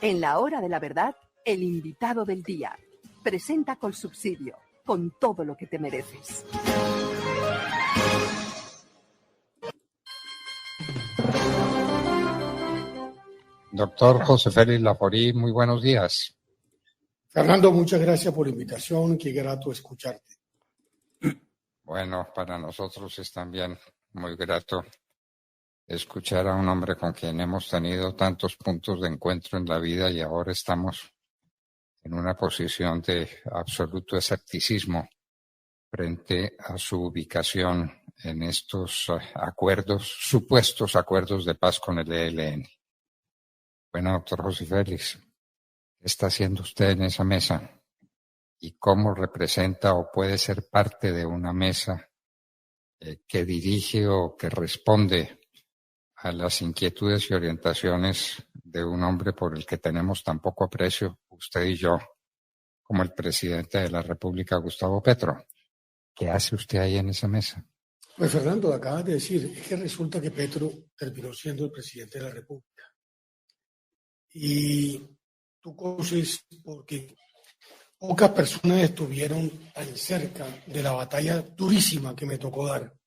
En la hora de la verdad, el invitado del día. Presenta Colsubsidio, con todo lo que te mereces. Doctor José Félix Laforí, muy buenos días. Fernando, muchas gracias por la invitación, qué grato escucharte. Bueno, para nosotros es también muy grato escuchar a un hombre con quien hemos tenido tantos puntos de encuentro en la vida y ahora estamos en una posición de absoluto escepticismo frente a su ubicación en estos supuestos acuerdos de paz con el ELN. Bueno, doctor José Félix, ¿qué está haciendo usted en esa mesa? ¿Y cómo representa o puede ser parte de una mesa que dirige o que responde a las inquietudes y orientaciones de un hombre por el que tenemos tan poco aprecio, usted y yo, como el presidente de la República, Gustavo Petro? ¿Qué hace usted ahí en esa mesa? Pues Fernando, acabas de decir, es que resulta que Petro terminó siendo el presidente de la República. Y tú conoces porque pocas personas estuvieron tan cerca de la batalla durísima que me tocó dar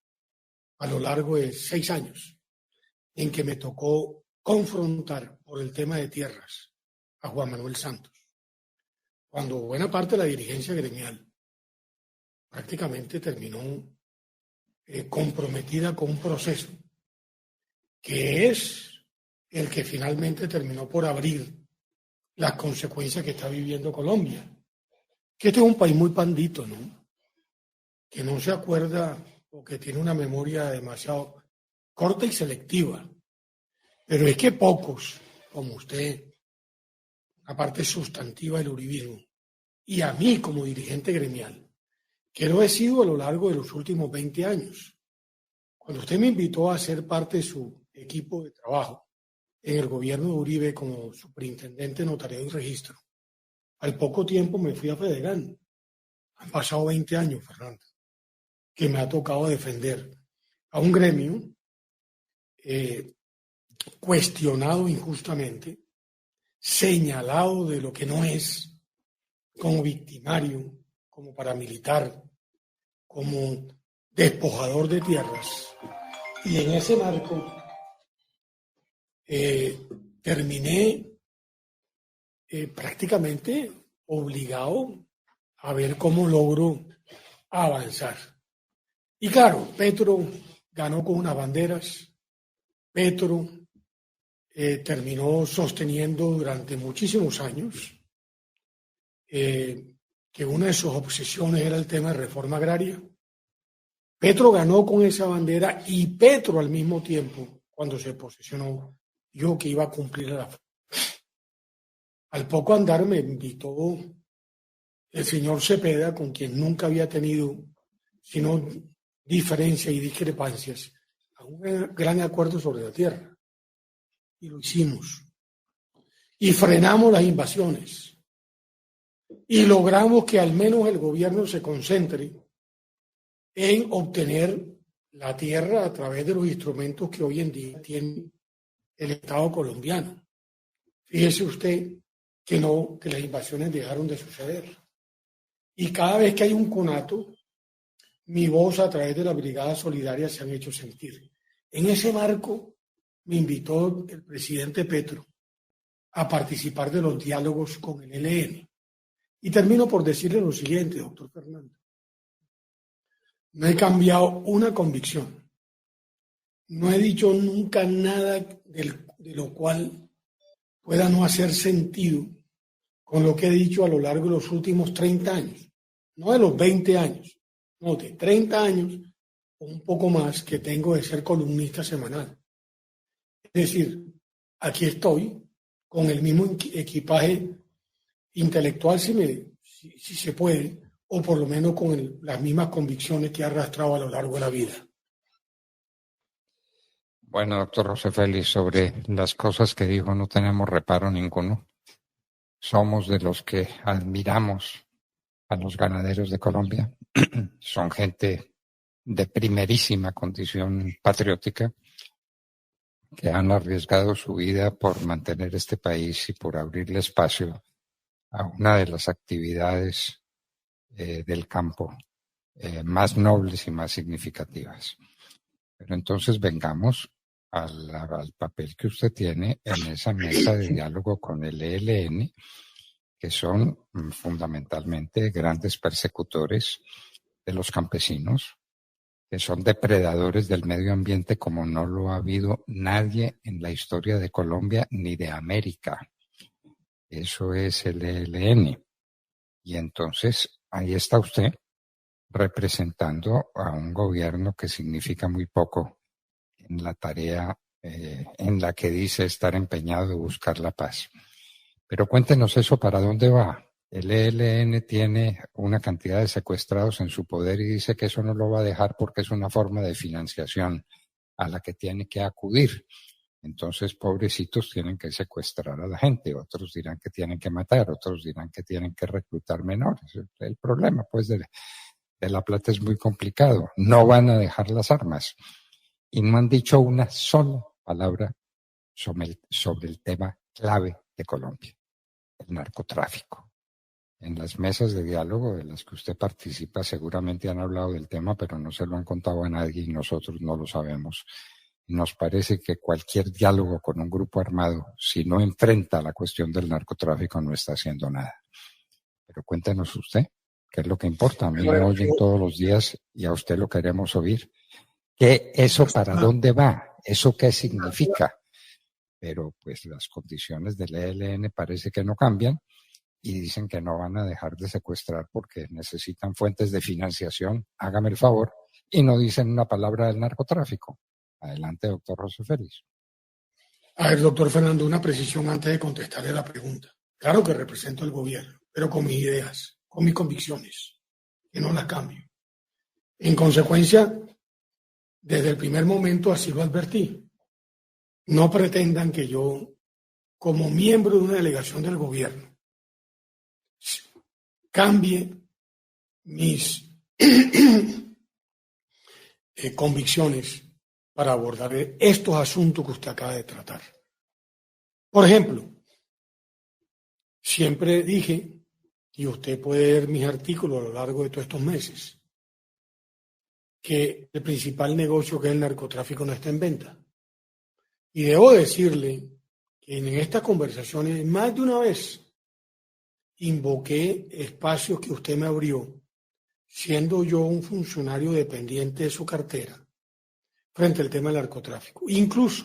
a lo largo de 6 años, en que me tocó confrontar por el tema de tierras a Juan Manuel Santos, cuando buena parte de la dirigencia gremial prácticamente terminó comprometida con un proceso que es el que finalmente terminó por abrir las consecuencias que está viviendo Colombia. Que este es un país muy pandito, ¿no? Que no se acuerda o que tiene una memoria demasiado corta y selectiva. Pero es que pocos, como usted, la parte sustantiva del uribismo, y a mí como dirigente gremial, que lo he sido a lo largo de los últimos 20 años. Cuando usted me invitó a ser parte de su equipo de trabajo en el gobierno de Uribe como superintendente de notariado y registro, al poco tiempo me fui a Fedegan. Han pasado 20 años, Fernando, que me ha tocado defender a un gremio cuestionado injustamente, señalado de lo que no es, como victimario, como paramilitar, como despojador de tierras. Y en ese marco terminé prácticamente obligado a ver cómo logro avanzar. Y claro, Petro ganó con unas banderas, Petro terminó sosteniendo durante muchísimos años que una de sus obsesiones era el tema de reforma agraria. Petro ganó con esa bandera y Petro al mismo tiempo, cuando se posesionó, dijo que iba a cumplir la. Al poco andar me invitó el señor Cepeda, con quien nunca había tenido sino diferencias y discrepancias, a un gran acuerdo sobre la tierra. Y lo hicimos. Y frenamos las invasiones. Y logramos que al menos el gobierno se concentre en obtener la tierra a través de los instrumentos que hoy en día tiene el Estado colombiano. Fíjese usted que las invasiones dejaron de suceder. Y cada vez que hay un conato, mi voz a través de la Brigada Solidaria se han hecho sentir. En ese marco me invitó el presidente Petro a participar de los diálogos con el ELN. Y termino por decirle lo siguiente, doctor Fernando. No he cambiado una convicción. No he dicho nunca nada de lo cual pueda no hacer sentido con lo que he dicho a lo largo de los últimos 30 años. No de los 20 años, no, de 30 años o un poco más que tengo de ser columnista semanal. Es decir, aquí estoy con el mismo equipaje intelectual, si se puede, o por lo menos con las mismas convicciones que he arrastrado a lo largo de la vida. Bueno, doctor José Félix, sobre las cosas que dijo no tenemos reparo ninguno. Somos de los que admiramos a los ganaderos de Colombia. Son gente de primerísima condición patriótica. que han arriesgado su vida por mantener este país y por abrirle espacio a una de las actividades del campo más nobles y más significativas. Pero entonces vengamos al papel que usted tiene en esa mesa de diálogo con el ELN, que son fundamentalmente grandes persecutores de los campesinos, que son depredadores del medio ambiente como no lo ha habido nadie en la historia de Colombia ni de América. Eso es el ELN. Y entonces ahí está usted representando a un gobierno que significa muy poco en la tarea en la que dice estar empeñado de buscar la paz. Pero cuéntenos eso, ¿para dónde va? El ELN tiene una cantidad de secuestrados en su poder y dice que eso no lo va a dejar porque es una forma de financiación a la que tiene que acudir. Entonces, pobrecitos, tienen que secuestrar a la gente, otros dirán que tienen que matar, otros dirán que tienen que reclutar menores. El problema, pues, de la plata es muy complicado. No van a dejar las armas. Y no han dicho una sola palabra sobre el tema clave de Colombia, el narcotráfico. En las mesas de diálogo de las que usted participa seguramente han hablado del tema, pero no se lo han contado a nadie y nosotros no lo sabemos. Nos parece que cualquier diálogo con un grupo armado, si no enfrenta la cuestión del narcotráfico, no está haciendo nada. Pero cuéntenos usted, ¿qué es lo que importa? A mí me oyen todos los días y a usted lo queremos oír. ¿Qué eso para dónde va? ¿Eso qué significa? Pero pues las condiciones del ELN parece que no cambian y dicen que no van a dejar de secuestrar porque necesitan fuentes de financiación. Hágame el favor. Y no dicen una palabra del narcotráfico. Adelante, doctor José Félix. A ver, doctor Fernando, una precisión antes de contestarle la pregunta. Claro que represento al gobierno, pero con mis ideas, con mis convicciones, que no las cambio. En consecuencia, desde el primer momento así lo advertí. No pretendan que yo, como miembro de una delegación del gobierno, cambie mis convicciones para abordar estos asuntos que usted acaba de tratar. Por ejemplo, siempre dije, y usted puede ver mis artículos a lo largo de todos estos meses, que el principal negocio que es el narcotráfico no está en venta. Y debo decirle que en estas conversaciones más de una vez invoqué espacios que usted me abrió, siendo yo un funcionario dependiente de su cartera, frente al tema del narcotráfico. Incluso,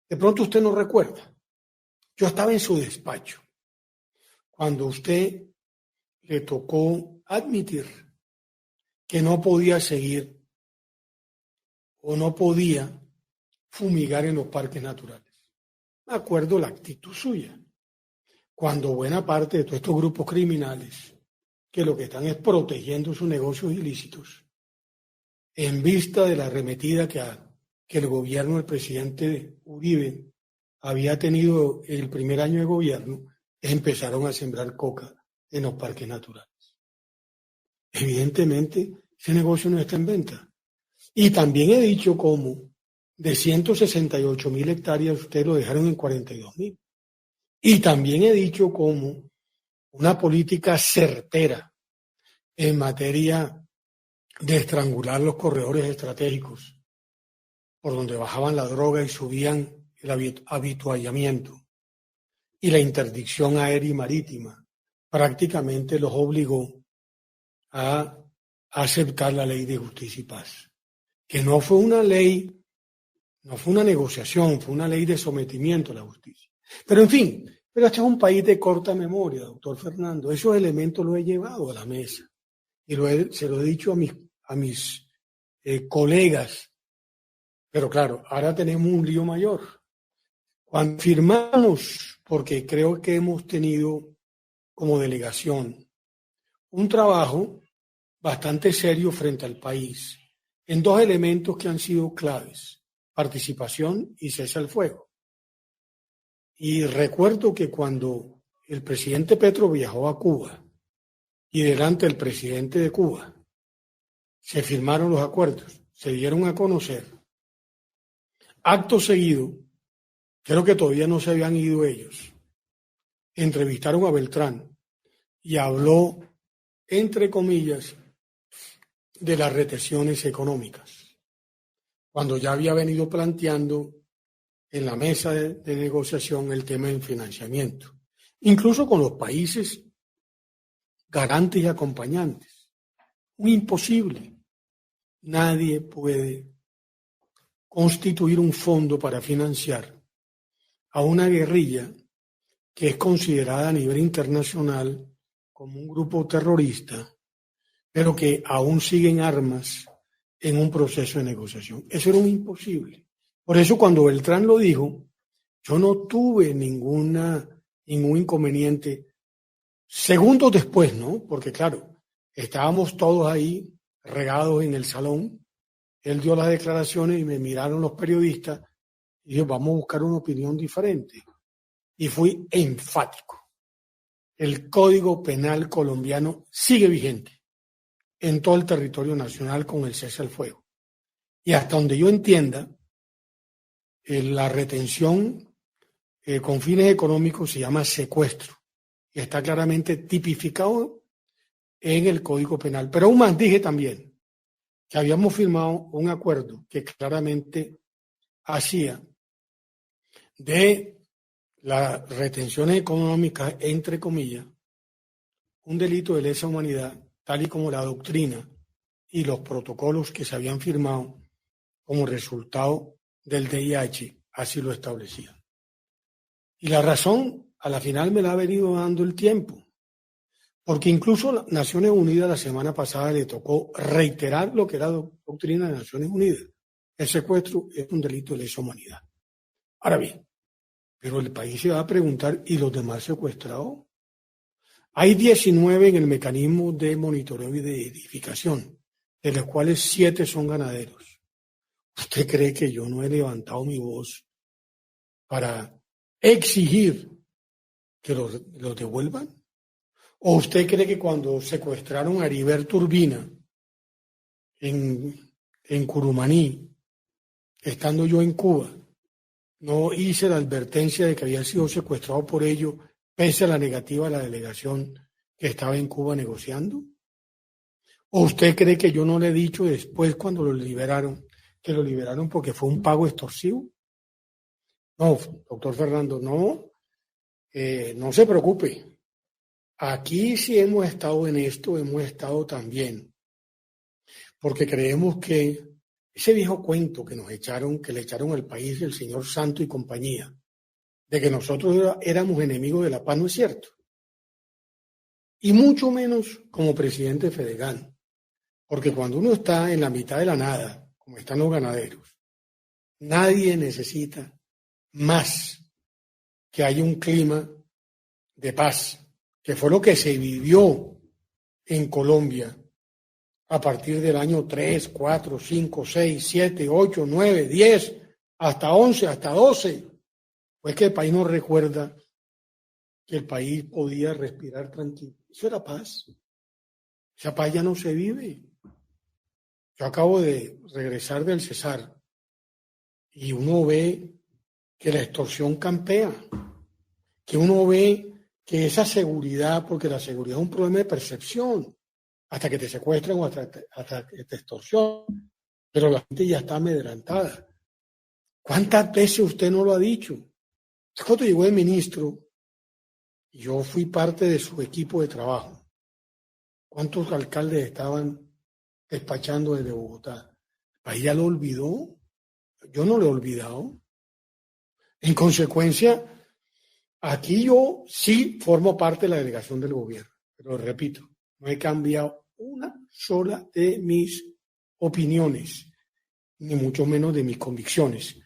de pronto usted no recuerda, yo estaba en su despacho cuando usted le tocó admitir que no podía seguir o no podía fumigar en los parques naturales. Me acuerdo la actitud suya, cuando buena parte de todos estos grupos criminales, que lo que están es protegiendo sus negocios ilícitos, en vista de la arremetida que el gobierno del presidente Uribe había tenido el primer año de gobierno, empezaron a sembrar coca en los parques naturales. Evidentemente, ese negocio no está en venta. Y también he dicho cómo de 168.000 hectáreas ustedes lo dejaron en 42.000. Y también he dicho cómo una política certera en materia de estrangular los corredores estratégicos por donde bajaban la droga y subían el habituallamiento y la interdicción aérea y marítima, prácticamente los obligó a aceptar la ley de justicia y paz, que no fue una ley, no fue una negociación, fue una ley de sometimiento a la justicia. Pero en fin, pero este es un país de corta memoria, doctor Fernando. Esos elementos los he llevado a la mesa y se lo he dicho a mis colegas. Pero claro, ahora tenemos un lío mayor. Cuando firmamos, porque creo que hemos tenido como delegación un trabajo bastante serio frente al país en dos elementos que han sido claves: participación y cese al fuego. Y recuerdo que cuando el presidente Petro viajó a Cuba y delante del presidente de Cuba se firmaron los acuerdos, se dieron a conocer, Acto seguido, creo que todavía no se habían ido ellos, entrevistaron a Beltrán y habló, entre comillas, de las retenciones económicas, cuando ya había venido planteando en la mesa de negociación el tema del financiamiento, incluso con los países garantes y acompañantes. Un imposible. Nadie puede constituir un fondo para financiar a una guerrilla que es considerada a nivel internacional como un grupo terrorista, pero que aún sigue en armas en un proceso de negociación. Eso era un imposible. Por eso cuando Beltrán lo dijo, yo no tuve ningún inconveniente. Segundos después, ¿no? Porque claro, estábamos todos ahí regados en el salón. Él dio las declaraciones y me miraron los periodistas y dijo, vamos a buscar una opinión diferente. Y fui enfático. El Código Penal colombiano sigue vigente en todo el territorio nacional con el cese al fuego. Y hasta donde yo entienda, la retención con fines económicos se llama secuestro y está claramente tipificado en el Código Penal. Pero aún más dije también que habíamos firmado un acuerdo que claramente hacía de las retenciones económicas, entre comillas, un delito de lesa humanidad, tal y como la doctrina y los protocolos que se habían firmado como resultado del DIH así lo establecían. Y la razón, a la final me la ha venido dando el tiempo, porque incluso Naciones Unidas la semana pasada le tocó reiterar lo que era doctrina de Naciones Unidas. El secuestro es un delito de lesa humanidad. Ahora bien, pero el país se va a preguntar, ¿y los demás secuestrados? Hay 19 en el mecanismo de monitoreo y de edificación, de los cuales 7 son ganaderos. ¿Usted cree que yo no he levantado mi voz para exigir que los devuelvan? ¿O usted cree que cuando secuestraron a Heriberto Urbina en Curumaní, estando yo en Cuba, no hice la advertencia de que había sido secuestrado por ello, pese a la negativa de la delegación que estaba en Cuba negociando? ¿O usted cree que yo no le he dicho después, cuando lo liberaron, que lo liberaron porque fue un pago extorsivo? No, doctor Fernando, no se preocupe. Aquí sí hemos estado en esto, hemos estado también, porque creemos que ese viejo cuento que que le echaron al país el señor Santo y compañía, de que nosotros éramos enemigos de la paz, no es cierto. Y mucho menos como presidente Fedegan, porque cuando uno está en la mitad de la nada, como están los ganaderos, nadie necesita más que haya un clima de paz, que fue lo que se vivió en Colombia a partir del año 3, 4, 5, 6, 7, 8, 9, 10, hasta 11, hasta 12. Pues que el país no recuerda que el país podía respirar tranquilo. Eso era paz. Esa paz ya no se vive. Yo acabo de regresar del Cesar y uno ve que la extorsión campea, que uno ve que esa seguridad, porque la seguridad es un problema de percepción, hasta que te secuestran o hasta que te extorsionan, pero la gente ya está amedrentada. ¿Cuántas veces usted no lo ha dicho? Cuando llegó el ministro, yo fui parte de su equipo de trabajo. ¿Cuántos alcaldes estaban despachando desde Bogotá? ¿El país ya lo olvidó? Yo no lo he olvidado. En consecuencia, aquí yo sí formo parte de la delegación del gobierno, pero repito, no he cambiado una sola de mis opiniones, ni mucho menos de mis convicciones,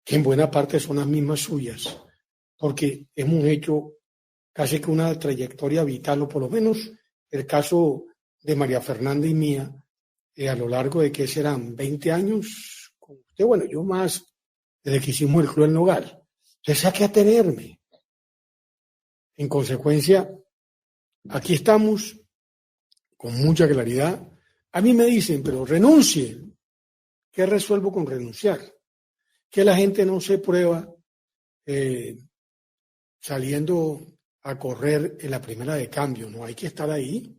que en buena parte son las mismas suyas, porque hemos hecho casi que una trayectoria vital, o por lo menos el caso de María Fernanda y mía, a lo largo de que serán 20 años, con usted, bueno, yo más, desde que hicimos el Club del Nogal. Entonces hay que atenerme. En consecuencia, aquí estamos con mucha claridad. A mí me dicen, pero renuncie. ¿Qué resuelvo con renunciar? que la gente no se prueba saliendo a correr en la primera de cambio, no hay que estar ahí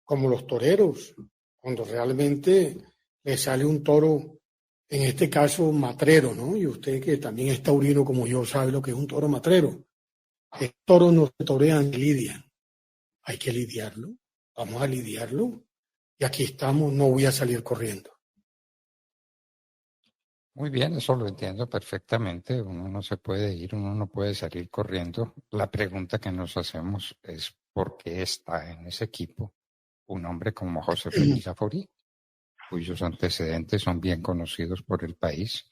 como los toreros, cuando realmente le sale un toro, en este caso matrero, ¿no? Y usted que también es taurino como yo sabe lo que es un toro matrero. Los toros no se torean, lidian. Hay que lidiarlo, vamos a lidiarlo y aquí estamos, no voy a salir corriendo. Muy bien, eso lo entiendo perfectamente. Uno no se puede ir, uno no puede salir corriendo. La pregunta que nos hacemos es ¿por qué está en ese equipo un hombre como José Félix Aforí, cuyos antecedentes son bien conocidos por el país,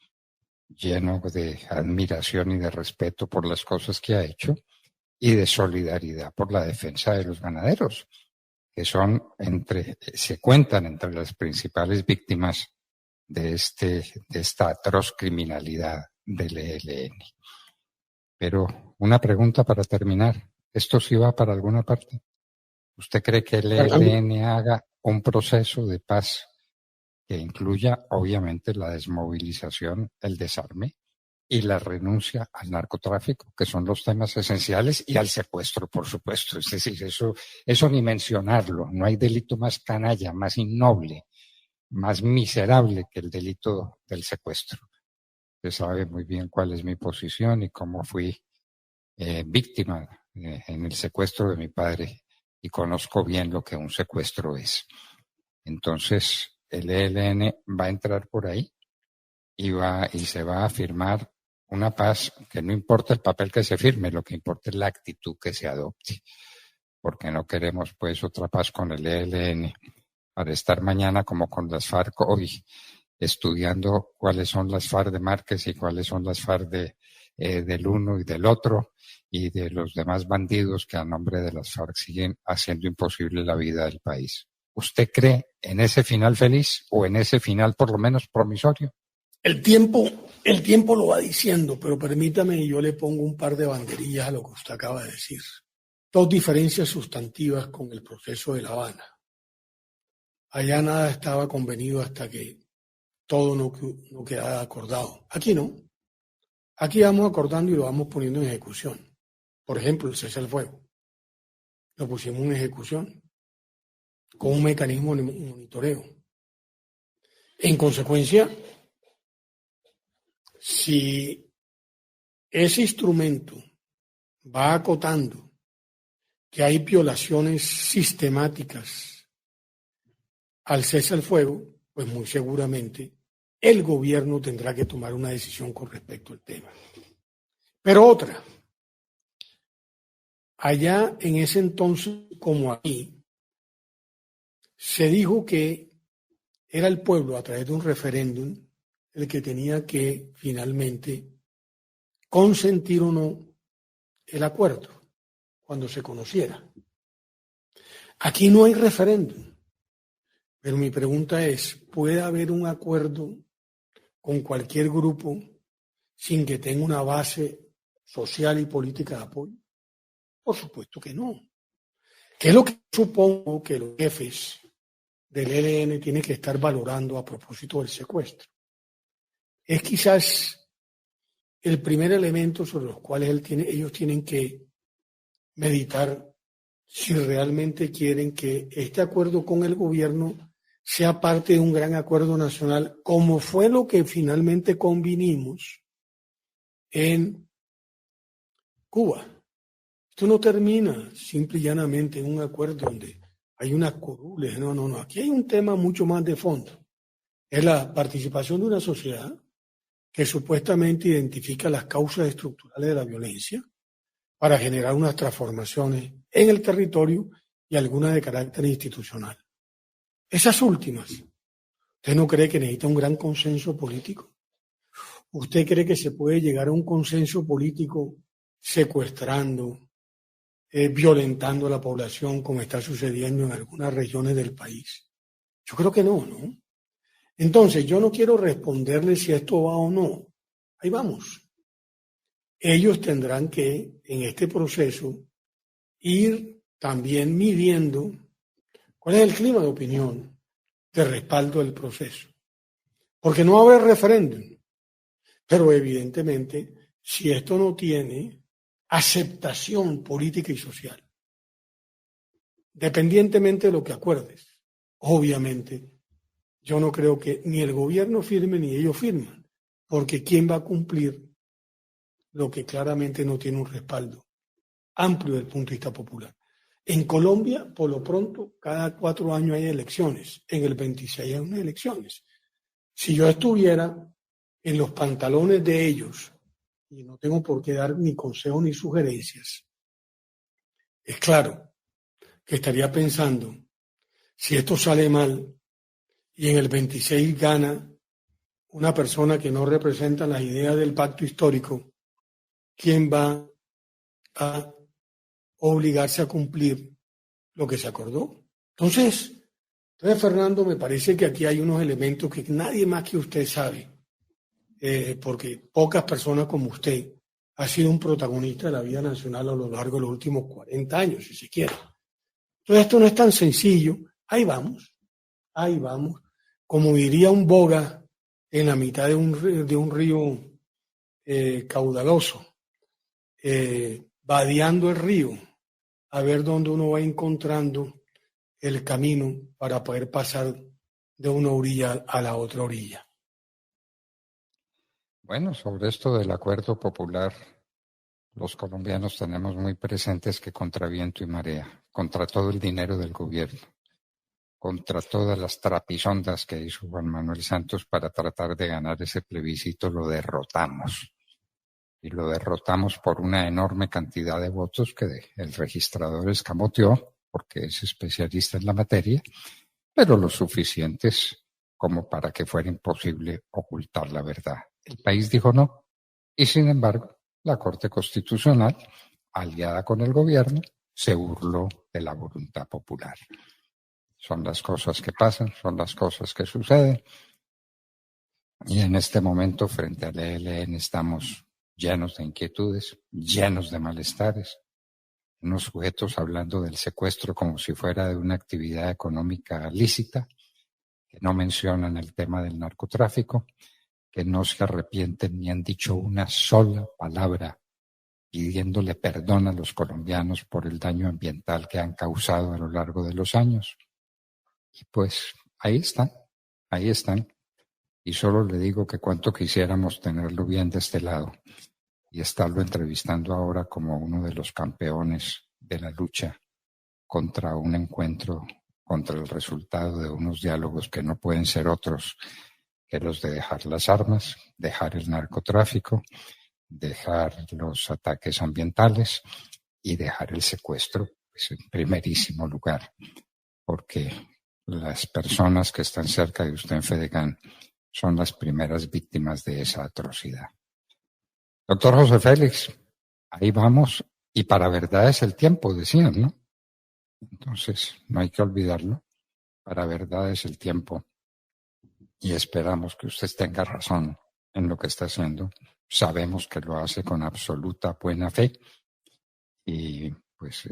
lleno de admiración y de respeto por las cosas que ha hecho y de solidaridad por la defensa de los ganaderos, que se cuentan entre las principales víctimas de esta atroz criminalidad del ELN. Pero una pregunta para terminar. ¿Esto sí va para alguna parte? ¿Usted cree que el ELN haga un proceso de paz que incluya, obviamente, la desmovilización, el desarme y la renuncia al narcotráfico, que son los temas esenciales, y al secuestro, por supuesto? Es decir, eso ni mencionarlo. No hay delito más canalla, más innoble, más miserable que el delito del secuestro. Usted sabe muy bien cuál es mi posición y cómo fui víctima en el secuestro de mi padre, y conozco bien lo que un secuestro es. Entonces, el ELN va a entrar por ahí y se va a firmar una paz que no importa el papel que se firme, lo que importa es la actitud que se adopte, porque no queremos pues otra paz con el ELN para estar mañana como con las FARC hoy, estudiando cuáles son las FARC de Márquez y cuáles son las FARC del uno y del otro y de los demás bandidos que a nombre de las FARC siguen haciendo imposible la vida del país. ¿Usted cree en ese final feliz o en ese final por lo menos promisorio? El tiempo lo va diciendo, pero permítame, yo le pongo un par de banderillas a lo que usted acaba de decir. Dos diferencias sustantivas con el proceso de La Habana. Allá nada estaba convenido hasta que todo no quedaba acordado. Aquí no. Aquí vamos acordando y lo vamos poniendo en ejecución. Por ejemplo, el cese al fuego. Lo pusimos en ejecución con un mecanismo de monitoreo. En consecuencia, si ese instrumento va acotando que hay violaciones sistemáticas al cese al fuego, pues muy seguramente el gobierno tendrá que tomar una decisión con respecto al tema. Pero otra, allá en ese entonces como aquí, se dijo que era el pueblo a través de un referéndum el que tenía que finalmente consentir o no el acuerdo cuando se conociera. Aquí no hay referéndum. Pero mi pregunta es, ¿puede haber un acuerdo con cualquier grupo sin que tenga una base social y política de apoyo? Por supuesto que no. ¿Qué es lo que supongo que los jefes del ELN tienen que estar valorando a propósito del secuestro? Es quizás el primer elemento sobre los cuales ellos tienen que meditar si realmente quieren que este acuerdo con el gobierno sea parte de un gran acuerdo nacional, como fue lo que finalmente convinimos en Cuba. Esto no termina simple y llanamente en un acuerdo donde hay unas curules. No. Aquí hay un tema mucho más de fondo. Es la participación de una sociedad que supuestamente identifica las causas estructurales de la violencia para generar unas transformaciones en el territorio y algunas de carácter institucional. Esas últimas, ¿usted no cree que necesita un gran consenso político? ¿Usted cree que se puede llegar a un consenso político secuestrando, violentando a la población como está sucediendo en algunas regiones del país? Yo creo que no. Entonces, yo no quiero responderle si esto va o no. Ahí vamos. Ellos tendrán que, en este proceso, ir también midiendo cuál es el clima de opinión de respaldo del proceso. Porque no va a haber referéndum. Pero evidentemente, si esto no tiene aceptación política y social, dependientemente de lo que acuerdes, obviamente, yo no creo que ni el gobierno firme ni ellos firman, porque ¿quién va a cumplir lo que claramente no tiene un respaldo amplio desde el punto de vista popular? En Colombia, por lo pronto, cada 4 años hay elecciones. En el 26 hay unas elecciones. Si yo estuviera en los pantalones de ellos, y no tengo por qué dar ni consejos ni sugerencias, es claro que estaría pensando, si esto sale mal y en el 26 gana una persona que no representa las ideas del pacto histórico, ¿quién va a obligarse a cumplir lo que se acordó? Entonces, Fernando, me parece que aquí hay unos elementos que nadie más que usted sabe, porque pocas personas como usted ha sido un protagonista de la vida nacional a lo largo de los últimos 40 años, si se quiere. Entonces, esto no es tan sencillo. Ahí vamos. Como diría un boga en la mitad de un río caudaloso, vadeando el río, a ver dónde uno va encontrando el camino para poder pasar de una orilla a la otra orilla. Bueno, sobre esto del acuerdo popular, los colombianos tenemos muy presentes que contra viento y marea, contra todo el dinero del gobierno, contra todas las trapisondas que hizo Juan Manuel Santos para tratar de ganar ese plebiscito, lo derrotamos. Y lo derrotamos por una enorme cantidad de votos que el registrador escamoteó, porque es especialista en la materia, pero lo suficientes como para que fuera imposible ocultar la verdad. El país dijo no, y sin embargo, la Corte Constitucional, aliada con el gobierno, se burló de la voluntad popular. Son las cosas que pasan, son las cosas que suceden. Y en este momento, frente al ELN, estamos llenos de inquietudes, llenos de malestares. Unos sujetos hablando del secuestro como si fuera de una actividad económica lícita, que no mencionan el tema del narcotráfico, que no se arrepienten ni han dicho una sola palabra pidiéndole perdón a los colombianos por el daño ambiental que han causado a lo largo de los años. Y pues ahí están. Y solo le digo que cuánto quisiéramos tenerlo bien de este lado y estarlo entrevistando ahora como uno de los campeones de la lucha contra un encuentro, contra el resultado de unos diálogos que no pueden ser otros que los de dejar las armas, dejar el narcotráfico, dejar los ataques ambientales y dejar el secuestro, pues, en primerísimo lugar, porque las personas que están cerca de usted en Fedegan son las primeras víctimas de esa atrocidad. Doctor José Félix, ahí vamos, y para verdad es el tiempo, decían, ¿no? Entonces, no hay que olvidarlo, para verdad es el tiempo, y esperamos que usted tenga razón en lo que está haciendo. Sabemos que lo hace con absoluta buena fe, y pues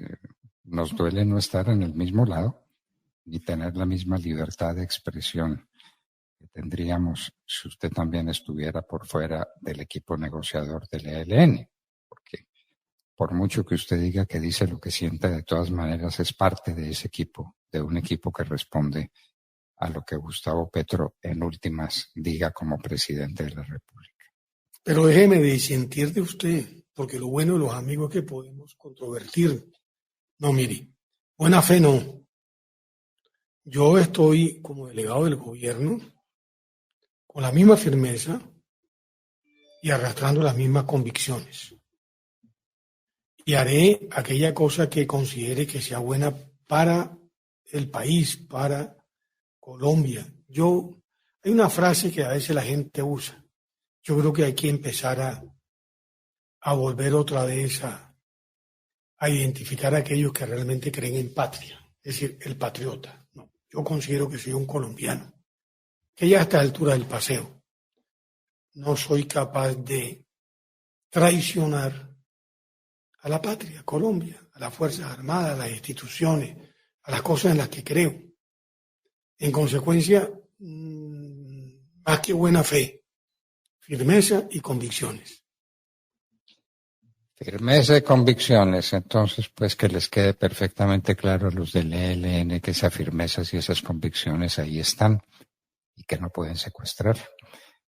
nos duele no estar en el mismo lado, ni tener la misma libertad de expresión que tendríamos si usted también estuviera por fuera del equipo negociador del ELN, porque por mucho que usted diga que dice lo que siente, de todas maneras es parte de ese equipo, de un equipo que responde a lo que Gustavo Petro en últimas diga como presidente de la República. Pero déjeme disentir de usted, porque lo bueno de los amigos es que podemos controvertir. No, mire, buena fe no. Yo estoy como delegado del gobierno con la misma firmeza y arrastrando las mismas convicciones. Y haré aquella cosa que considere que sea buena para el país, para Colombia. Hay una frase que a veces la gente usa. Yo creo que hay que empezar a volver otra vez a identificar a aquellos que realmente creen en patria, es decir, el patriota. No, yo considero que soy un colombiano, que ya a esta altura del paseo no soy capaz de traicionar a la patria, Colombia, a las Fuerzas Armadas, a las instituciones, a las cosas en las que creo. En consecuencia, más que buena fe, firmeza y convicciones. Firmeza y convicciones. Entonces, pues que les quede perfectamente claro a los del ELN que esas firmezas y esas convicciones ahí están y que no pueden secuestrar,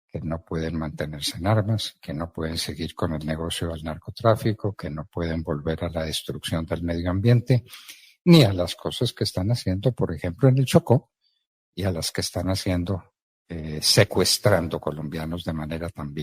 que no pueden mantenerse en armas, que no pueden seguir con el negocio del narcotráfico, que no pueden volver a la destrucción del medio ambiente, ni a las cosas que están haciendo, por ejemplo, en el Chocó, y a las que están haciendo secuestrando colombianos de manera tan vil.